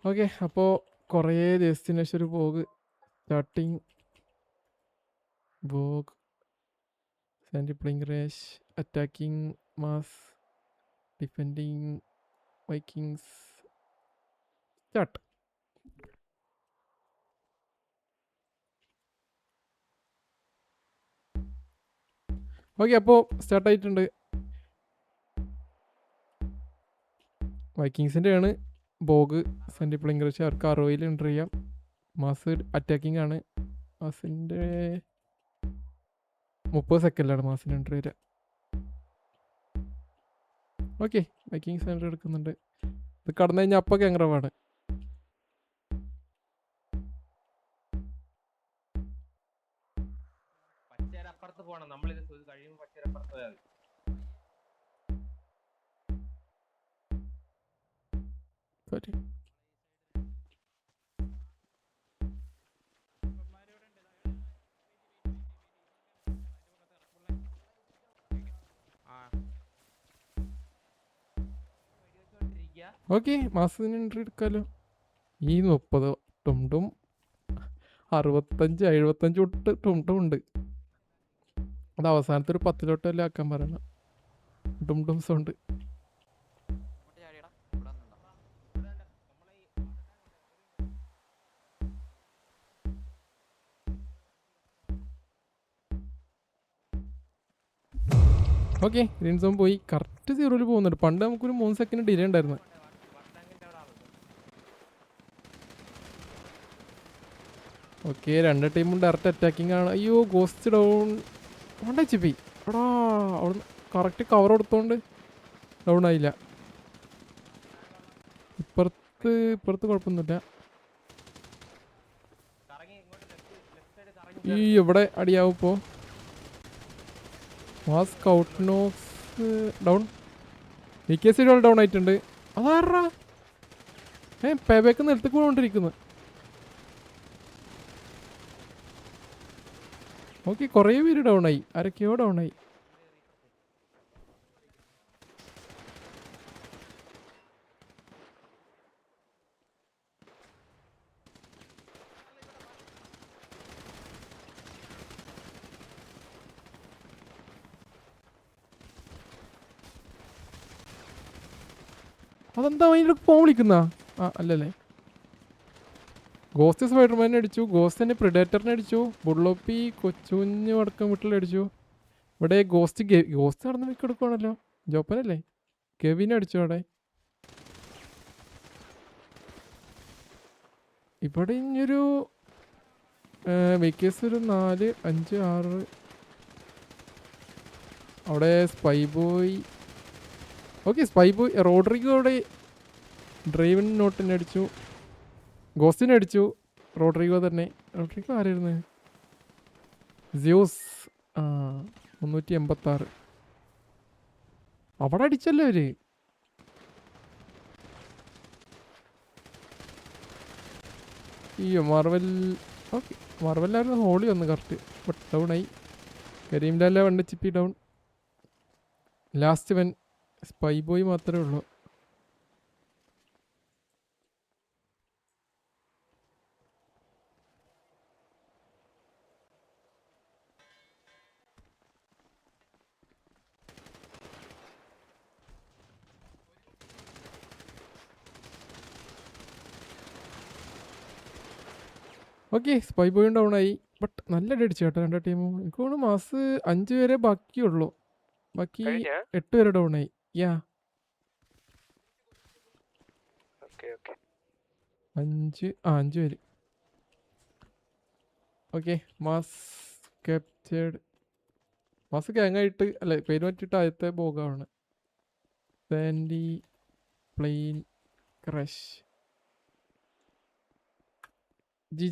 Okay, അപ്പോൾ കുറേ ദിവസത്തിന് ശേഷം ഒരു ബോഗ് സ്റ്റാർട്ടിങ് ബോഗ് സാൻഡി പ്ലേയിങ് റേഷ് അറ്റാക്കിംഗ് മാസ് ഡിഫെൻഡിങ് വൈക്കിങ്സ് സ്റ്റാർട്ട്. ഓക്കെ, അപ്പോൾ സ്റ്റാർട്ടായിട്ടുണ്ട്. വൈക്കിങ്സിൻ്റെ ആണ് ബോഗ് സാൻഡി പ്ലേയിങ് റേഷ്. അവർക്ക് 60 എൻ്റർ ചെയ്യാം. മാസ് അറ്റാക്കിംഗ് ആണ്. മാസിൻ്റെ 30 സെക്കൻഡിലാണ് മാസിന് എൻ്റർ വരിക. ഓക്കെ, വൈക്കിങ്സ് എൻ്റർ എടുക്കുന്നുണ്ട്. ഇത് കടന്നു കഴിഞ്ഞാൽ അപ്പോൾ ഗംഗ്രവാണ്. ഓക്കെ, മാസത്തിന് എൻട്രി എടുക്കാമല്ലോ. ഈ 30 ടുംടും 65 75 തൊട്ട് ടുംടും ഉണ്ട്. അത് അവസാനത്തെ ഒരു 10 തൊട്ടല്ലേ ആക്കാൻ പറയണം. ടുംടും സൗണ്ട്. ഓക്കെ, ഗ്രീൻ സോൺ പോയി. കറക്റ്റ് 0-ൽ പോകുന്നുണ്ട്. പണ്ട് നമുക്കൊരു 3 സെക്കൻഡ് ഡിലേ ഉണ്ടായിരുന്നു. ഓക്കെ, രണ്ട് ടീമും ഡയറക്റ്റ് അറ്റാക്കിംഗ് ആണ്. അയ്യോ, ഗോസ്റ്റ് ഡൗൺ. വേണ്ട ചിപ്പി എടാ, അവിടെ കറക്റ്റ് കവർ കൊടുത്തോണ്ട് ഡൗൺ ആയില്ല. ഇപ്പുറത്ത് കുഴപ്പമൊന്നുമില്ല. ഈ ഇവിടെ അടിയാവും ഇപ്പോൾ. മാസ് കൗട്ട്നോസ് ഡൗൺ. VKC ഡൗൺ ആയിട്ടുണ്ട്. അതാറാ പേബാക്ക് നിലത്തേക്ക് പോകൊണ്ടിരിക്കുന്നു. ഓക്കെ, കുറേ പേര് ഡൗൺ ആയി. ആരൊക്കെയോ ഡൗൺ ആയി. അതെന്താ അതിൻ്റെ ഫോൺ വിളിക്കുന്ന? അല്ലല്ലേ. ഗോസ്റ്റ് സ്പൈഡർമാനെ അടിച്ചു. ഗോസ്റ്റ് തന്നെ പ്രിഡേറ്ററിനെ അടിച്ചു. ബുള്ളോപ്പി കൊച്ചുകുഞ്ഞ് വടക്കം വീട്ടിലടിച്ചു. ഇവിടെ ഗോസ്റ്റ് നടന്ന് മിക്ക എടുക്കുവാണല്ലോ. ജോപ്പനല്ലേ കെവിനെ അടിച്ചു. അവിടെ ഇവിടെ ഇനിയൊരു VKC ഒരു 4 5 6. അവിടെ spy boy. Okay, spy boy Rodrigo അവിടെ ഡ്രൈവൻ നോട്ടിനെ അടിച്ചു. ഗോസ്റ്റിനെ അടിച്ചു. റോഡ്രിഗോ തന്നെ. റോഡ്രിഗോ ആരായിരുന്നു? ജ്യൂസ് 386. അവിടെ അടിച്ചല്ലേ അവര്. അയ്യോ, മാർവൽ. ഓക്കെ, മാർവലായിരുന്നു ഹോളി വന്ന് കറക്റ്റ്. ബട്ട് ഡൗൺ ആയി. കരീം ലാല വണ്ട് ചിപ്പി ഡൗൺ. ലാസ്റ്റ് വൻ സ്പൈ ബോയ് മാത്രമേ ഉള്ളൂ. ഓക്കെ, സ്പൈ ബോയും ഡൗൺ ആയി. ബട്ട് നല്ല അടിച്ചു കേട്ടോ രണ്ട് ടീമും. എനിക്ക് തോന്നുന്നു മാസ് 5 പേരെ ബാക്കിയുള്ളൂ. ബാക്കി 8 പേര് ഡൗൺ ആയി. യാ, 5 പേര്. ഓക്കെ, മാസ് ക്യാപ്ചേർഡ്. മാസ് ഗ്യാങ്ങായിട്ട് അല്ലെ പേര് പറ്റിയിട്ട് ആദ്യത്തെ ബോഗാണ്. സാൻഡി പ്ലെയിൻ ക്രഷ്. ജി